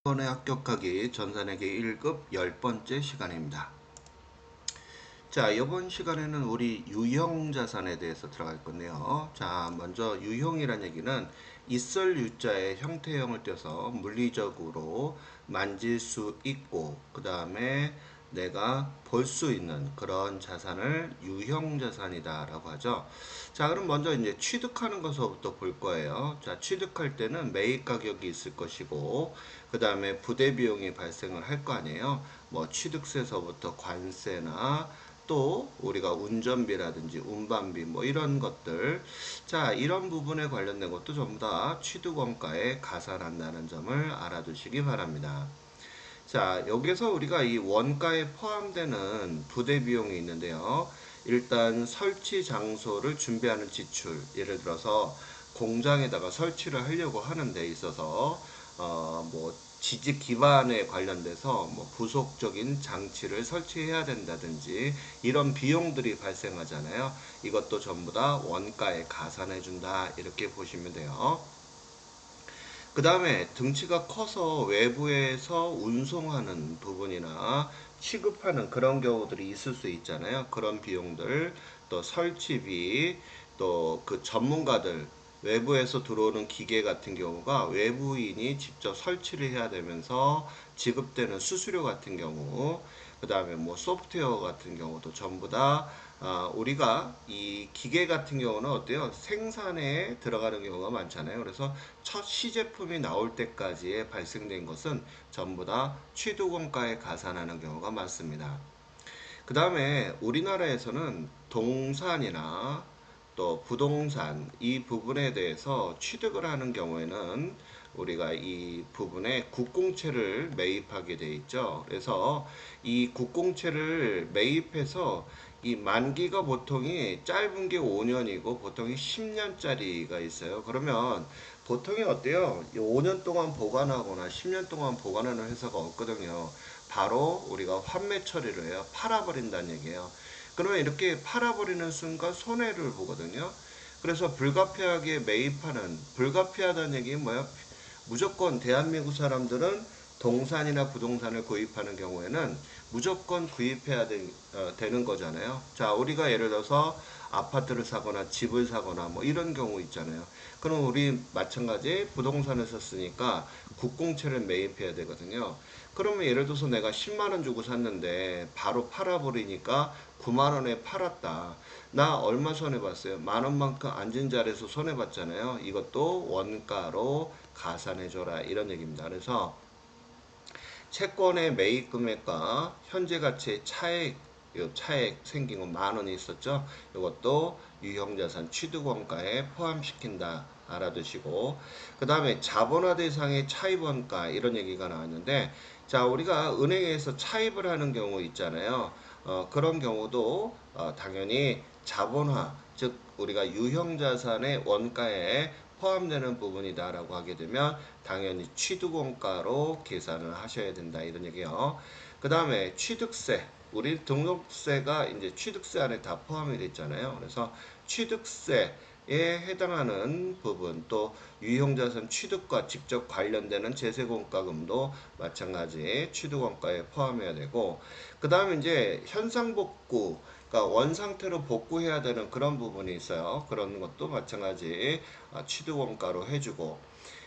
이번에 합격하기 전산회계 1급 10번째 시간입니다. 자, 이번 시간에는 우리 유형자산에 대해서 들어갈 건데요. 자, 먼저 유형이란 얘기는 있을 유자의 형태형을 떼서 물리적으로 만질 수 있고, 그 다음에 내가 볼 수 있는 그런 자산을 유형자산이다 라고 하죠. 자, 그럼 먼저 이제 취득하는 것부터 볼 거예요. 자, 취득할 때는 매입 가격이 있을 것이고, 그 다음에 부대 비용이 발생을 할 거 아니에요. 뭐 취득세서부터 관세나 또 우리가 운전비라든지 운반비 뭐 이런 것들, 자, 이런 부분에 관련된 것도 전부 다 취득원가에 가산한다는 점을 알아두시기 바랍니다. 자, 여기서 우리가 이 원가에 포함되는 부대 비용이 있는데요. 일단 설치 장소를 준비하는 지출, 예를 들어서 공장에다가 설치를 하려고 하는 데 있어서 뭐 지지 기반에 관련돼서 뭐 부속적인 장치를 설치해야 된다든지 이런 비용들이 발생하잖아요. 이것도 전부 다 원가에 가산해 준다, 이렇게 보시면 돼요. 그 다음에 등치가 커서 외부에서 운송하는 부분이나 취급하는 그런 경우들이 있을 수 있잖아요. 그런 비용들, 또 설치비, 또 그 전문가들, 외부에서 들어오는 기계 같은 경우가 외부인이 직접 설치를 해야 되면서 지급되는 수수료 같은 경우, 그 다음에 뭐 소프트웨어 같은 경우도 전부 다 우리가 이 기계 같은 경우는 어때요? 생산에 들어가는 경우가 많잖아요. 그래서 첫 시제품이 나올 때까지의 발생된 것은 전부 다 취득원가에 가산하는 경우가 많습니다. 그 다음에 우리나라에서는 동산이나 또 부동산 이 부분에 대해서 취득을 하는 경우에는 우리가 이 부분에 국공채를 매입하게 돼 있죠. 그래서 이 국공채를 매입해서 이 만기가 보통이 짧은 게 5년이고 보통이 10년짜리가 있어요. 그러면 보통이 어때요? 5년 동안 보관하거나 10년 동안 보관하는 회사가 없거든요. 바로 우리가 환매 처리를 해요. 팔아버린다는 얘기예요. 그러면 이렇게 팔아버리는 순간 손해를 보거든요. 그래서 불가피하게 매입하는, 불가피하다는 얘기는 뭐야? 무조건 대한민국 사람들은 동산이나 부동산을 구입하는 경우에는 무조건 구입해야 되는 거잖아요. 자, 우리가 예를 들어서 아파트를 사거나 집을 사거나 뭐 이런 경우 있잖아요. 그럼 우리 마찬가지 부동산을 샀으니까 국공채를 매입해야 되거든요. 그러면 예를 들어서 내가 10만 원 주고 샀는데 바로 팔아버리니까 9만 원에 팔았다. 나 얼마 손해봤어요? 만 원만큼 앉은 자리에서 손해봤잖아요. 이것도 원가로 가산해줘라, 이런 얘기입니다. 그래서 채권의 매입 금액과 현재 가치의 차액 생긴 건 만 원이 있었죠. 이것도 유형자산 취득원가에 포함시킨다, 알아두시고, 그 다음에 자본화 대상의 차입원가 이런 얘기가 나왔는데, 자, 우리가 은행에서 차입을 하는 경우 있잖아요. 그런 경우도 당연히 자본화, 즉 우리가 유형자산의 원가에 포함되는 부분이다라고 하게 되면 당연히 취득원가로 계산을 하셔야 된다, 이런 얘기요. 그 다음에 취득세, 우리 등록세가 이제 취득세 안에 다 포함이 됐잖아요. 그래서 취득세에 해당하는 부분, 또 유형자산 취득과 직접 관련되는 제세공과금도 마찬가지 취득원가에 포함해야 되고, 그 다음에 이제 현상복구, 그러니까 원상태로 복구해야 되는 그런 부분이 있어요. 그런 것도 마찬가지 취득원가로 해주고,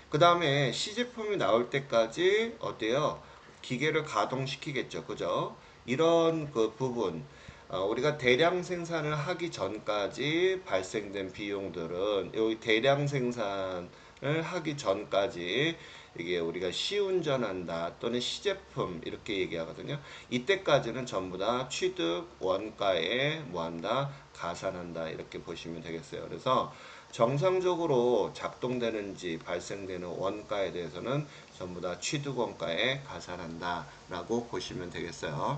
그 다음에 시제품이 나올 때까지 어때요? 기계를 가동시키겠죠. 그죠? 이런 그 부분, 우리가 대량 생산을 하기 전까지 발생된 비용들은 여기 대량 생산을 하기 전까지 이게 우리가 시운전한다 또는 시제품 이렇게 얘기하거든요. 이때까지는 전부 다 취득 원가에 뭐한다? 가산한다, 이렇게 보시면 되겠어요. 그래서 정상적으로 작동되는지 발생되는 원가에 대해서는 전부 다 취득원가에 가산한다 라고 보시면 되겠어요.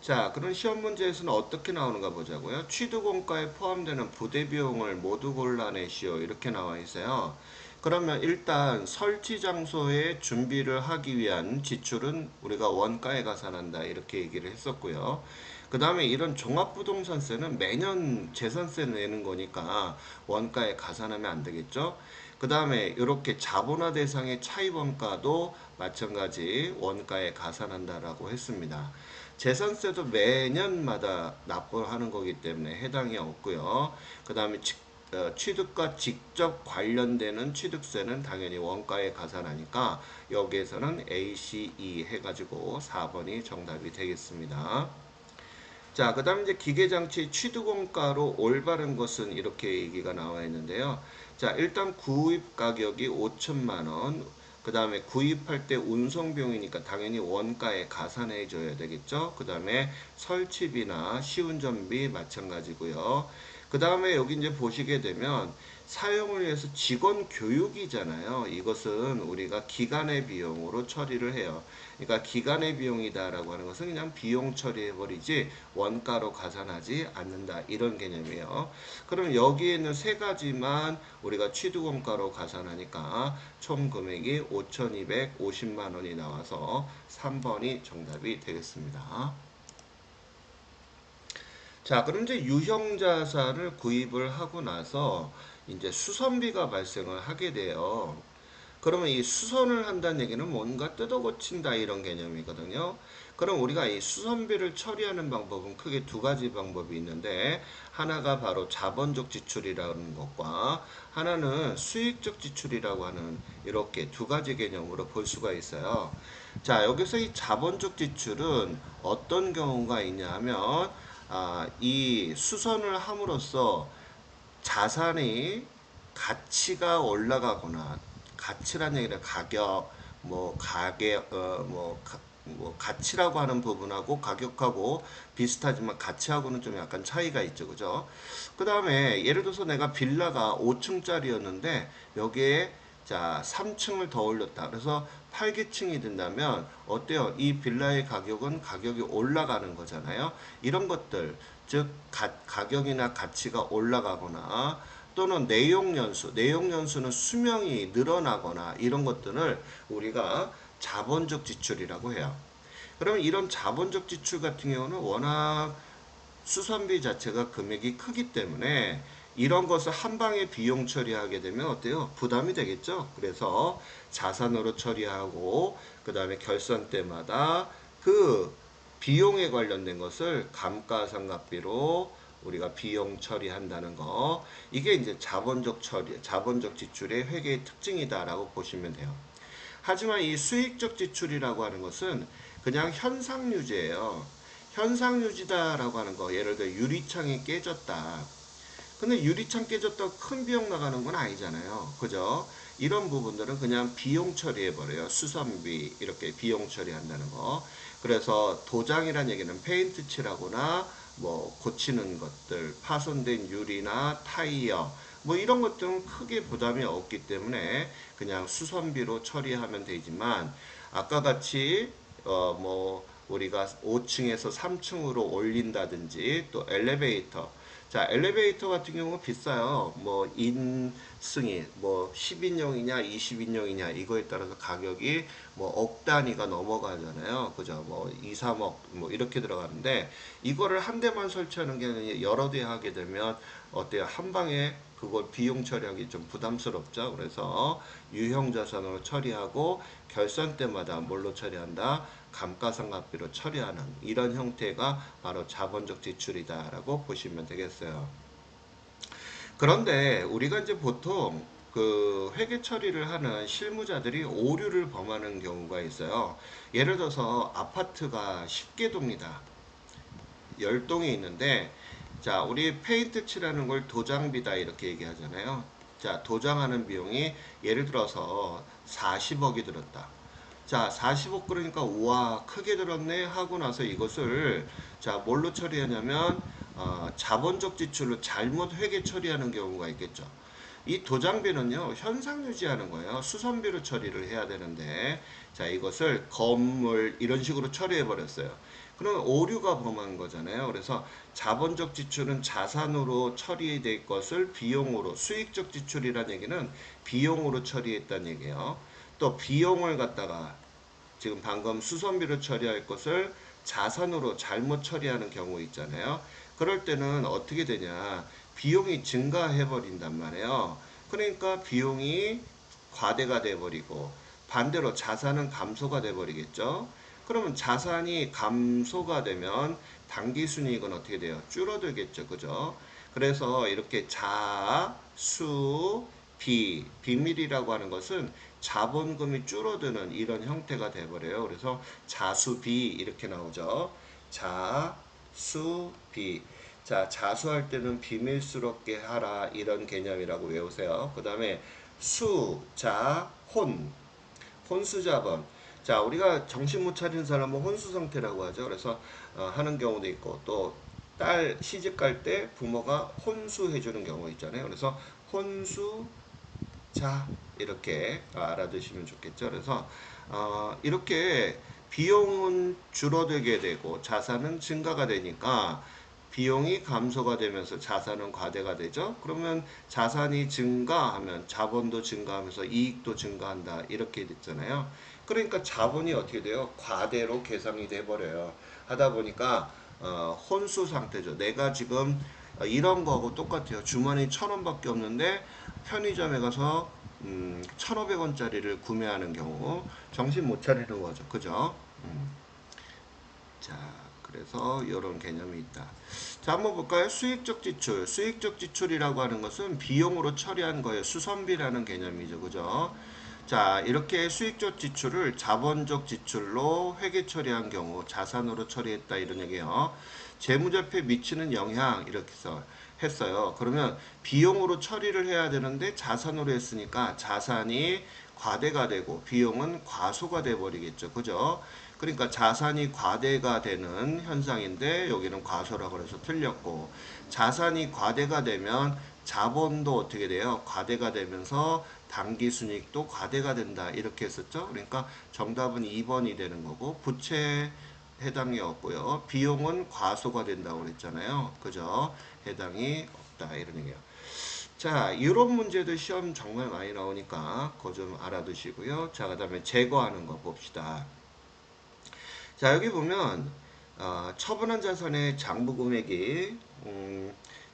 자, 그럼 시험 문제에서는 어떻게 나오는가 보자고요. 취득원가에 포함되는 부대비용을 모두 골라내시오, 이렇게 나와 있어요. 그러면 일단 설치 장소의 준비를 하기 위한 지출은 우리가 원가에 가산한다, 이렇게 얘기를 했었고요. 그 다음에 이런 종합부동산세는 매년 재산세 내는 거니까 원가에 가산하면 안 되겠죠. 그 다음에 이렇게 자본화 대상의 차입원가도 마찬가지 원가에 가산한다라고 했습니다. 재산세도 매년마다 납부하는 거기 때문에 해당이 없고요. 그 다음에 취득과 직접 관련되는 취득세는 당연히 원가에 가산하니까 여기에서는 A, C, E 해가지고 4번이 정답이 되겠습니다. 자, 그 다음 이제 기계장치 취득원가로 올바른 것은 이렇게 얘기가 나와 있는데요. 자, 일단 구입 가격이 5천만 원. 그 다음에 구입할 때 운송비용이니까 당연히 원가에 가산해 줘야 되겠죠. 그 다음에 설치비나 시운전비 마찬가지고요. 그 다음에 여기 이제 보시게 되면 사용을 위해서 직원 교육이잖아요. 이것은 우리가 기간의 비용으로 처리를 해요. 그러니까 기간의 비용이다라고 하는 것은 그냥 비용 처리해버리지 원가로 가산하지 않는다. 이런 개념이에요. 그럼 여기에 있는 세 가지만 우리가 취득원가로 가산하니까 총 금액이 5,250만 원이 나와서 3번이 정답이 되겠습니다. 자, 그럼 이제 유형자산을 구입을 하고 나서 이제 수선비가 발생을 하게 돼요. 그러면 이 수선을 한다는 얘기는 뭔가 뜯어 고친다 이런 개념이거든요. 그럼 우리가 이 수선비를 처리하는 방법은 크게 두 가지 방법이 있는데 하나가 바로 자본적 지출이라는 것과 하나는 수익적 지출이라고 하는 이렇게 두 가지 개념으로 볼 수가 있어요. 자, 여기서 이 자본적 지출은 어떤 경우가 있냐 하면 이 수선을 함으로써 자산이 가치가 올라가거나 가치란 얘기는 가격 뭐 가치라고 하는 부분하고 가격하고 비슷하지만 가치하고는 좀 약간 차이가 있죠. 그죠? 그 다음에 예를 들어서 내가 빌라가 5층짜리였는데 여기에 자 3층을 더 올렸다. 그래서 8계층이 된다면 어때요? 이 빌라의 가격이 올라가는 거잖아요. 이런 것들 즉 가격이나 가치가 올라가거나 또는 내용연수는 수명이 늘어나거나 이런 것들을 우리가 자본적 지출이라고 해요. 그러면 이런 자본적 지출 같은 경우는 워낙 수선비 자체가 금액이 크기 때문에 이런 것을 한 방에 비용 처리하게 되면 어때요? 부담이 되겠죠? 그래서 자산으로 처리하고 그 다음에 결산 때마다 그 비용에 관련된 것을 감가상각비로 우리가 비용 처리한다는 거. 이게 이제 자본적 지출의 회계의 특징이다라고 보시면 돼요. 하지만 이 수익적 지출이라고 하는 것은 그냥 현상유지예요. 현상유지다라고 하는 거. 예를 들어 유리창이 깨졌다. 근데 유리창 깨졌다고 큰 비용 나가는 건 아니잖아요. 그죠? 이런 부분들은 그냥 비용 처리해버려요. 수선비 이렇게 비용 처리한다는 거. 그래서 도장이란 얘기는 페인트 칠하거나 뭐 고치는 것들, 파손된 유리나 타이어 뭐 이런 것들은 크게 부담이 없기 때문에 그냥 수선비로 처리하면 되지만 아까 같이 뭐 우리가 5층에서 3층으로 올린다든지 또 엘리베이터 자, 엘리베이터 같은 경우 비싸요. 뭐 인승이 뭐 10인용이냐 20인용이냐 이거에 따라서 가격이 뭐 억 단위가 넘어가잖아요. 그죠? 뭐 2, 3억 뭐 이렇게 들어가는데 이거를 한 대만 설치하는 게 아니라 여러 대 하게 되면 어때요? 한 방에 그걸 비용 처리하기 좀 부담스럽죠. 그래서 유형 자산으로 처리하고 결산 때마다 뭘로 처리한다? 감가상각비로 처리하는 이런 형태가 바로 자본적 지출이다라고 보시면 되겠어요. 그런데 우리가 이제 보통 그 회계 처리를 하는 실무자들이 오류를 범하는 경우가 있어요. 예를 들어서 아파트가 10개동이다. 10동이 있는데 자, 우리 페인트 칠하는 걸 도장비다 이렇게 얘기하잖아요. 자, 도장하는 비용이 예를 들어서 40억이 들었다. 자, 40억 그러니까 우와 크게 들었네 하고 나서 이것을 자 뭘로 처리하냐면 자본적 지출로 잘못 회계 처리하는 경우가 있겠죠. 이 도장비는요 현상 유지하는 거예요. 수선비로 처리를 해야 되는데 자 이것을 건물 이런 식으로 처리해 버렸어요. 그럼 오류가 범한 거잖아요. 그래서 자본적 지출은 자산으로 처리될 것을 비용으로 수익적 지출이라는 얘기는 비용으로 처리했다는 얘기예요. 또 비용을 갖다가 지금 방금 수선비로 처리할 것을 자산으로 잘못 처리하는 경우 있잖아요. 그럴 때는 어떻게 되냐. 비용이 증가해 버린단 말이에요. 그러니까 비용이 과대가 돼버리고 반대로 자산은 감소가 돼버리겠죠. 그러면 자산이 감소가 되면 당기순이익은 어떻게 돼요? 줄어들겠죠. 그죠? 그래서 이렇게 자, 수, 비밀이라고 하는 것은 자본금이 줄어드는 이런 형태가 돼버려요. 그래서 자수비 이렇게 나오죠. 자수비. 자, 자수할 때는 비밀스럽게 하라 이런 개념이라고 외우세요. 그 다음에 수, 자, 혼수자본. 자, 우리가 정신 못 차리는 사람은 혼수 상태라고 하죠. 그래서 하는 경우도 있고 또 딸 시집 갈 때 부모가 혼수해 주는 경우 있잖아요. 그래서 혼수자 이렇게 알아두시면 좋겠죠. 그래서 이렇게 비용은 줄어들게 되고 자산은 증가가 되니까 비용이 감소가 되면서 자산은 과대가 되죠. 그러면 자산이 증가하면 자본도 증가하면서 이익도 증가한다. 이렇게 됐잖아요. 그러니까 자본이 어떻게 돼요? 과대로 계산이 돼 버려요. 하다 보니까 혼수 상태죠. 내가 지금 이런 거하고 똑같아요. 주머니 1,000원밖에 없는데 편의점에 가서 1,500원짜리를 구매하는 경우 정신 못 차리는 거죠. 그죠? 자, 그래서 이런 개념이 있다. 자, 한번 볼까요? 수익적 지출. 수익적 지출이라고 하는 것은 비용으로 처리한 거예요. 수선비라는 개념이죠. 그죠? 자, 이렇게 수익적 지출을 자본적 지출로 회계 처리한 경우 자산으로 처리했다 이런 얘기예요. 재무제표에 미치는 영향 이렇게 했어요. 그러면 비용으로 처리를 해야 되는데 자산으로 했으니까 자산이 과대가 되고 비용은 과소가 돼 버리겠죠. 그죠? 그러니까 자산이 과대가 되는 현상인데 여기는 과소라고 해서 틀렸고 자산이 과대가 되면 자본도 어떻게 돼요? 과대가 되면서 당기순이익도 과대가 된다 이렇게 했었죠. 그러니까 정답은 2번이 되는 거고 부채 해당이 없고요. 비용은 과소가 된다고 그랬잖아요. 그죠? 해당이 없다 이런 얘기예요. 자, 이런 문제도 시험 정말 많이 나오니까 그거 좀 알아두시고요. 자, 그 다음에 제거하는 거 봅시다. 자, 여기 보면 처분한 자산의 장부 금액이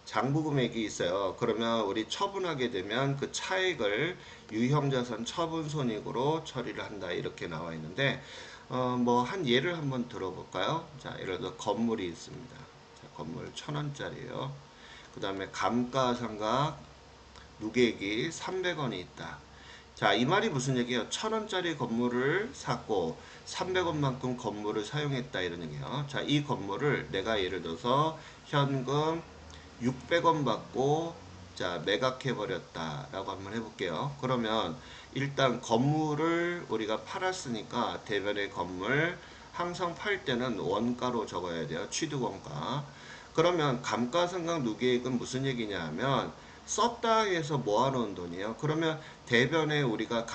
장부 금액이 있어요. 그러면 우리 처분하게 되면 그 차액을 유형자산 처분 손익으로 처리를 한다 이렇게 나와 있는데 뭐 한 예를 한번 들어볼까요? 자, 예를 들어 건물이 있습니다. 자, 건물 1,000원짜리예요. 그 다음에 감가상각 누계액이 300원이 있다. 자, 이 말이 무슨 얘기예요? 1,000원짜리 건물을 샀고 300원만큼 건물을 사용했다 이런 얘기예요. 자, 이 건물을 내가 예를 들어서 현금 600원 받고 자, 매각해 버렸다라고 한번 해볼게요. 그러면 일단 건물을 우리가 팔았으니까 대변의 건물 항상 팔 때는 원가로 적어야 돼요. 취득원가. 그러면 감가상각 누계액은 무슨 얘기냐 하면 썼다 해서 모아놓은 돈이에요. 그러면 대변에 우리가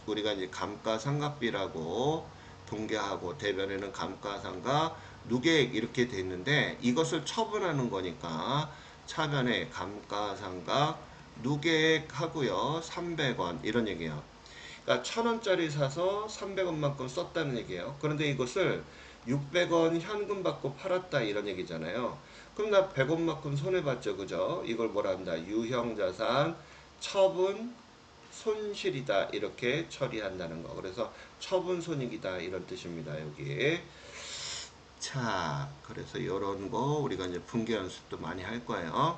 이제 감가상각비라고 동계하고 대변에는 감가상각 누계액 이렇게 돼 있는데 이것을 처분하는 거니까 차변에 감가상각 누계액 하고요. 300원 이런 얘기예요. 그러니까 1,000원짜리 사서 300원만큼 썼다는 얘기예요. 그런데 이것을 600원 현금 받고 팔았다 이런 얘기잖아요. 그럼 나 100원만큼 손해봤죠. 그죠? 이걸 뭐라 한다? 유형자산 처분 손실이다 이렇게 처리한다는 거. 그래서 처분 손익이다 이런 뜻입니다. 여기. 자, 그래서 이런 거 우리가 이제 분계 연습도 많이 할 거예요.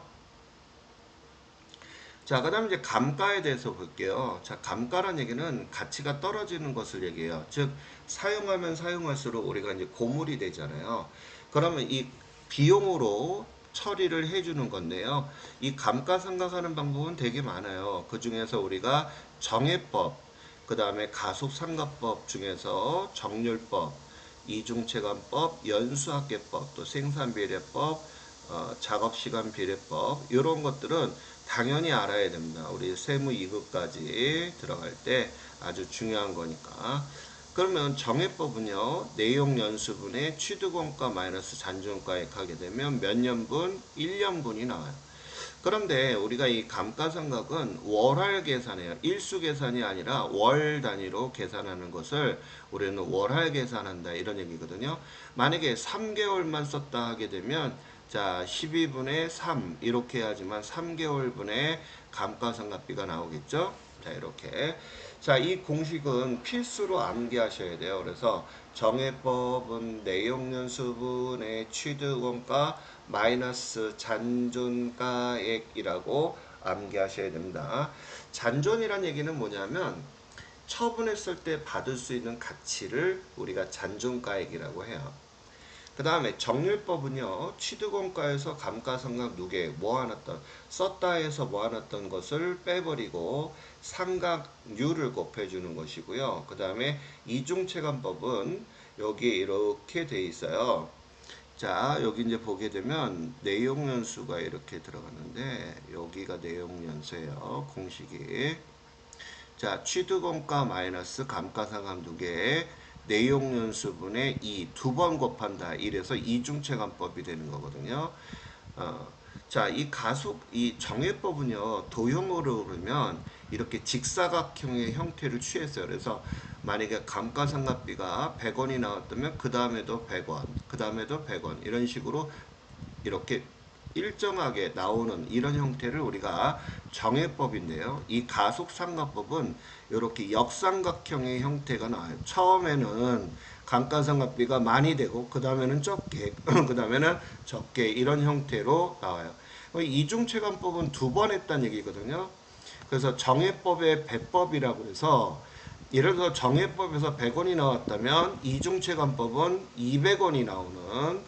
자, 그 다음에 이제 감가에 대해서 볼게요. 자, 감가란 얘기는 가치가 떨어지는 것을 얘기해요. 즉, 사용하면 사용할수록 우리가 이제 고물이 되잖아요. 그러면 이 비용으로 처리를 해주는 건데요. 이 감가상각하는 방법은 되게 많아요. 그 중에서 우리가 정해법, 그 다음에 가속상각법 중에서 정률법, 이중체감법, 연수학계법, 또 생산비례법, 작업시간비례법 이런 것들은 당연히 알아야 됩니다. 우리 세무 2급까지 들어갈 때 아주 중요한 거니까. 그러면 정해법은요. 내용연수분의 취득원가 마이너스 잔존가액 하게 되면 몇 년분? 1년분이 나와요. 그런데 우리가 이 감가상각은 월할 계산해요. 일수 계산이 아니라 월 단위로 계산하는 것을 우리는 월할 계산한다 이런 얘기거든요. 만약에 3개월만 썼다 하게 되면 자 12분의 3 이렇게 하지만 3개월분의 감가상각비가 나오겠죠. 자, 이렇게. 자, 이 공식은 필수로 암기하셔야 돼요. 그래서 정해법은 내용연수분의 취득원가 마이너스 잔존가액이라고 암기하셔야 됩니다. 잔존이란 얘기는 뭐냐면 처분했을 때 받을 수 있는 가치를 우리가 잔존가액이라고 해요. 그 다음에 정률법은요, 취득원가에서 감가상각 누계 모아놨던, 썼다 해서 모아놨던 것을 빼버리고 상각률을 곱해주는 것이고요. 그 다음에 이중체감법은 여기 이렇게 돼 있어요. 자, 여기 이제 보게 되면 내용연수가 이렇게 들어갔는데 여기가 내용연수예요. 공식이. 자, 취득원가 마이너스 감가상각 누계에 내용연수분의 2 두 번 곱한다. 이래서 이중체감법이 되는 거거든요. 자, 이 정해법은요, 도형으로 그러면 이렇게 직사각형의 형태를 취했어요. 그래서 만약에 감가상각비가 100원이 나왔다면 그 다음에도 100원, 그 다음에도 100원 이런 식으로 이렇게 일정하게 나오는 이런 형태를 우리가 정해법인데요. 이 가속상각법은 이렇게 역삼각형의 형태가 나와요. 처음에는 감가상각비가 많이 되고 그 다음에는 적게 그 다음에는 적게 이런 형태로 나와요. 이중체감법은 두 번 했다는 얘기거든요. 그래서 정해법의 배법이라고 해서 예를 들어 정해법에서 100원이 나왔다면 이중체감법은 200원이 나오는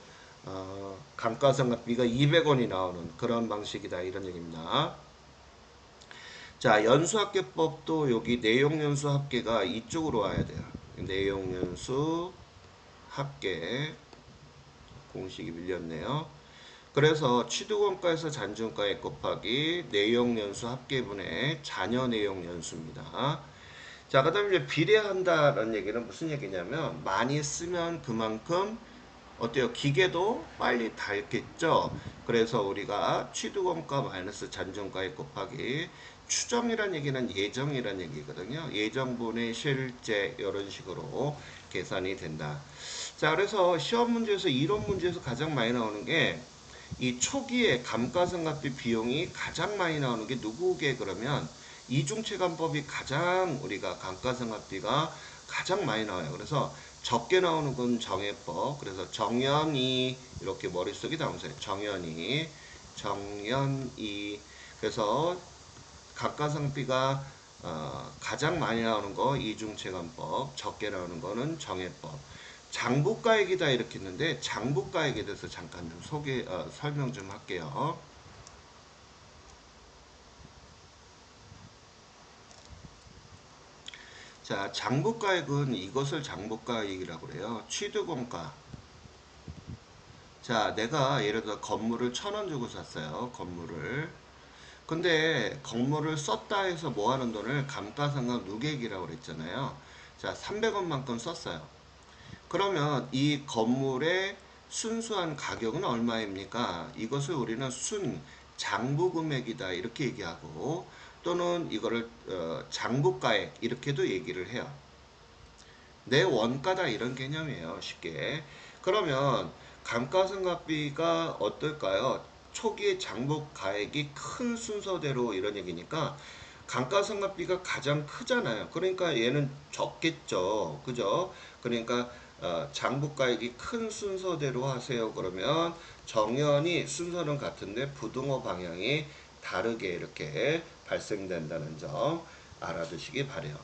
감가상각비가 200원이 나오는 그런 방식이다 이런 얘기입니다. 자, 연수합계법도 여기 내용연수 합계가 이쪽으로 와야 돼요. 내용연수 합계 공식이 밀렸네요. 그래서 취득원가에서 잔존가액 곱하기 내용연수 합계분의 잔여내용연수입니다. 자, 그 다음에 이제 비례한다라는 얘기는 무슨 얘기냐면 많이 쓰면 그만큼 어때요? 기계도 빨리 닳겠죠. 그래서 우리가 취득원가 마이너스 잔존가액 곱하기 추정이란 얘기는 예정이란 얘기거든요. 예정분의 실제 이런 식으로 계산이 된다. 자, 그래서 시험 문제에서 이론 문제에서 가장 많이 나오는 게 이 초기에 감가상각비 비용이 가장 많이 나오는 게 누구게 그러면 이중체감법이 가장 우리가 감가상각비가 가장 많이 나와요. 그래서 적게 나오는 건 정해법. 그래서 정연이 이렇게 머릿속에 담으세요. 정연이. 그래서 감가상각비가 가장 많이 나오는 거 이중체감법. 적게 나오는 거는 정해법. 장부가액이다 이렇게 했는데 장부가액에 대해서 잠깐 좀 설명 좀 할게요. 자, 장부가액은 이것을 장부가액이라고 그래요. 취득원가. 자, 내가 예를 들어 건물을 1,000원 주고 샀어요. 건물을. 근데 건물을 썼다 해서 모아놓은 돈을 감가상각 누계액이라고 그랬잖아요. 자, 300원만큼 썼어요. 그러면 이 건물의 순수한 가격은 얼마입니까? 이것을 우리는 장부금액이다 이렇게 얘기하고 또는 이거를 장부가액 이렇게도 얘기를 해요. 내 원가다 이런 개념이에요. 쉽게. 그러면 감가상각비가 어떨까요? 초기에 장부가액이 큰 순서대로 이런 얘기니까 감가상각비가 가장 크잖아요. 그러니까 얘는 적겠죠. 그죠? 그러니까 장부가액이 큰 순서대로 하세요. 그러면 정연이 순서는 같은데 부등호 방향이 다르게 이렇게 발생된다는 점 알아두시기 바래요.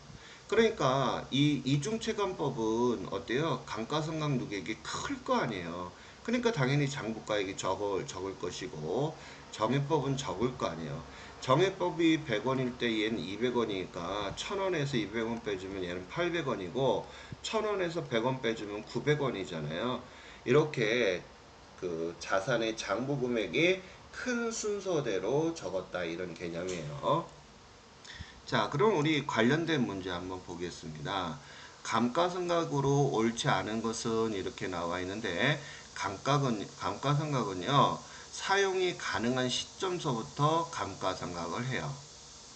그러니까 이 이중체감법은 어때요? 감가상각 누계액이 클 거 아니에요. 그러니까 당연히 장부가액이 적을 것이고 정해법은 적을 거 아니에요. 정해법이 100원일 때 얘는 200원이니까 1000원에서 200원 빼주면 얘는 800원이고 1000원에서 100원 빼주면 900원이잖아요. 이렇게 그 자산의 장부 금액이 큰 순서대로 적었다 이런 개념이에요. 자, 그럼 우리 관련된 문제 한번 보겠습니다. 감가상각으로 옳지 않은 것은 이렇게 나와 있는데 감가상각은요 사용이 가능한 시점서부터 감가상각을 해요.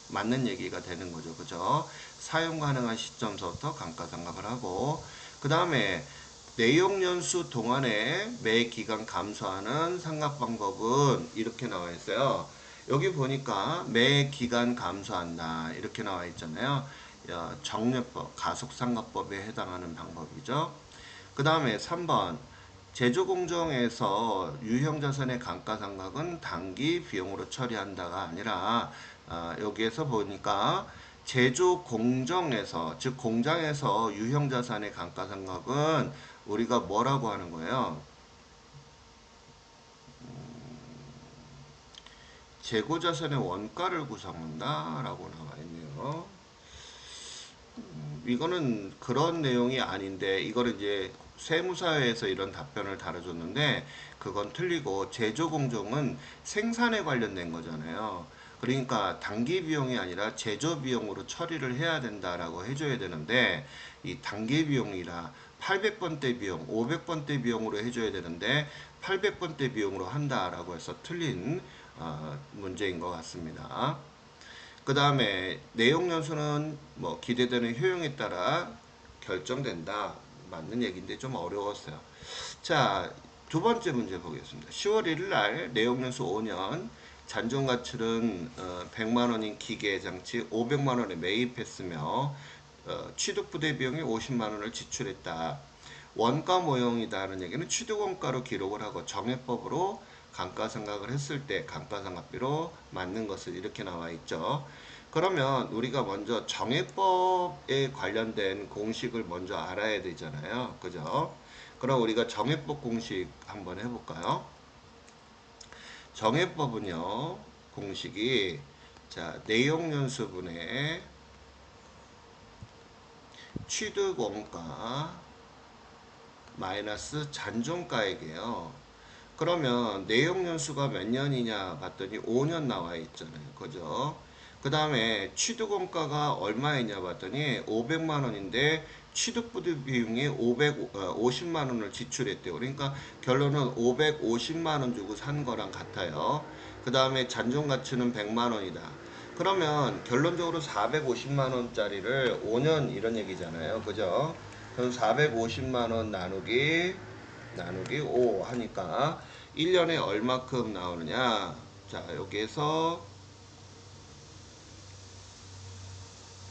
맞는 얘기가 되는 거죠. 그죠? 사용 가능한 시점서부터 감가상각을 하고 그 다음에 내용연수 동안에 매 기간 감소하는 상각 방법은 이렇게 나와 있어요. 여기 보니까 매 기간 감소한다 이렇게 나와 있잖아요. 정려법, 가속상각법에 해당하는 방법이죠. 그 다음에 3번 제조공정에서 유형자산의 감가상각은 단기 비용으로 처리한다가 아니라 여기에서 보니까 제조공정에서 즉 공장에서 유형자산의 감가상각은 우리가 뭐라고 하는 거예요? 재고자산의 원가를 구성한다 라고 나와 있네요. 이거는 그런 내용이 아닌데 이거는 이제 세무사회에서 이런 답변을 달아줬는데 그건 틀리고 제조공정은 생산에 관련된 거잖아요. 그러니까 단기 비용이 아니라 제조 비용으로 처리를 해야 된다라고 해줘야 되는데 이 단기 비용이라 800번대 비용, 500번대 비용으로 해줘야 되는데 800번대 비용으로 한다라고 해서 틀린 문제인 것 같습니다. 그 다음에 내용 연수는 뭐 기대되는 효용에 따라 결정된다. 맞는 얘기인데 좀 어려웠어요. 자, 두 번째 문제 보겠습니다. 10월 1일 날 내용 연수 5년 잔존 가치는 100만 원인 기계 장치 500만 원에 매입했으며 취득 부대 비용이 50만 원을 지출했다. 원가 모형이다는 얘기는 취득 원가로 기록을 하고 정해법으로 감가상각을 했을 때 감가상각비로 맞는 것을 이렇게 나와 있죠. 그러면 우리가 먼저 정해법에 관련된 공식을 먼저 알아야 되잖아요. 그죠? 그럼 우리가 정해법 공식 한번 해볼까요? 정해법은요, 공식이 자 내용연수분의 취득원가 마이너스 잔존가액이에요. 그러면 내용 연수가 몇 년이냐 봤더니 5년 나와 있잖아요. 그죠? 그 다음에 취득원가가 얼마이냐 봤더니 500만 원인데 취득부대 비용이 550만 원을 지출했대요. 그러니까 결론은 550만 원 주고 산 거랑 같아요. 그 다음에 잔존 가치는 100만 원이다. 그러면 결론적으로 450만 원짜리를 5년 이런 얘기잖아요. 그죠? 그럼 450만 원 나누기 5 하니까 1년에 얼마큼 나오느냐. 자, 여기에서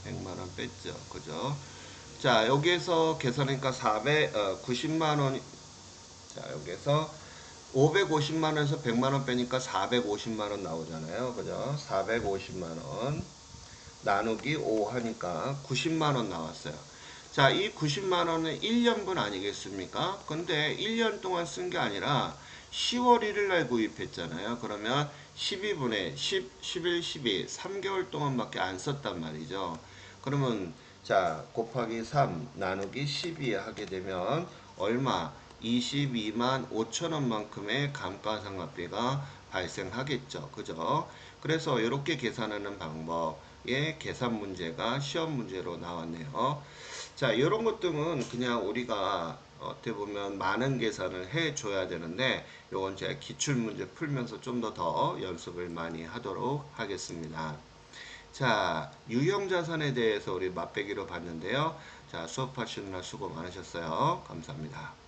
100만원 뺐죠. 그죠? 자, 여기에서 계산하니까 90만원. 자, 여기에서 550만원에서 100만원 빼니까 450만원 나오잖아요. 그죠? 450만원 나누기 5 하니까 90만원 나왔어요. 자, 이 90만원은 1년분 아니겠습니까? 근데 1년 동안 쓴 게 아니라 10월 1일 날 구입했잖아요. 그러면 12분의 10, 11, 12, 3개월 동안밖에 안 썼단 말이죠. 그러면 자, 곱하기 3 나누기 12 하게 되면 얼마? 22만 5천 원만큼의 감가상각비가 발생하겠죠. 그죠? 그래서 이렇게 계산하는 방법의 계산 문제가 시험 문제로 나왔네요. 자, 이런 것들은 그냥 우리가 어떻게 보면 많은 계산을 해 줘야 되는데 요건 제가 기출 문제 풀면서 좀 더 연습을 많이 하도록 하겠습니다. 자, 유형자산에 대해서 우리 맛배기로 봤는데요. 자, 수업하시느라 수고 많으셨어요. 감사합니다.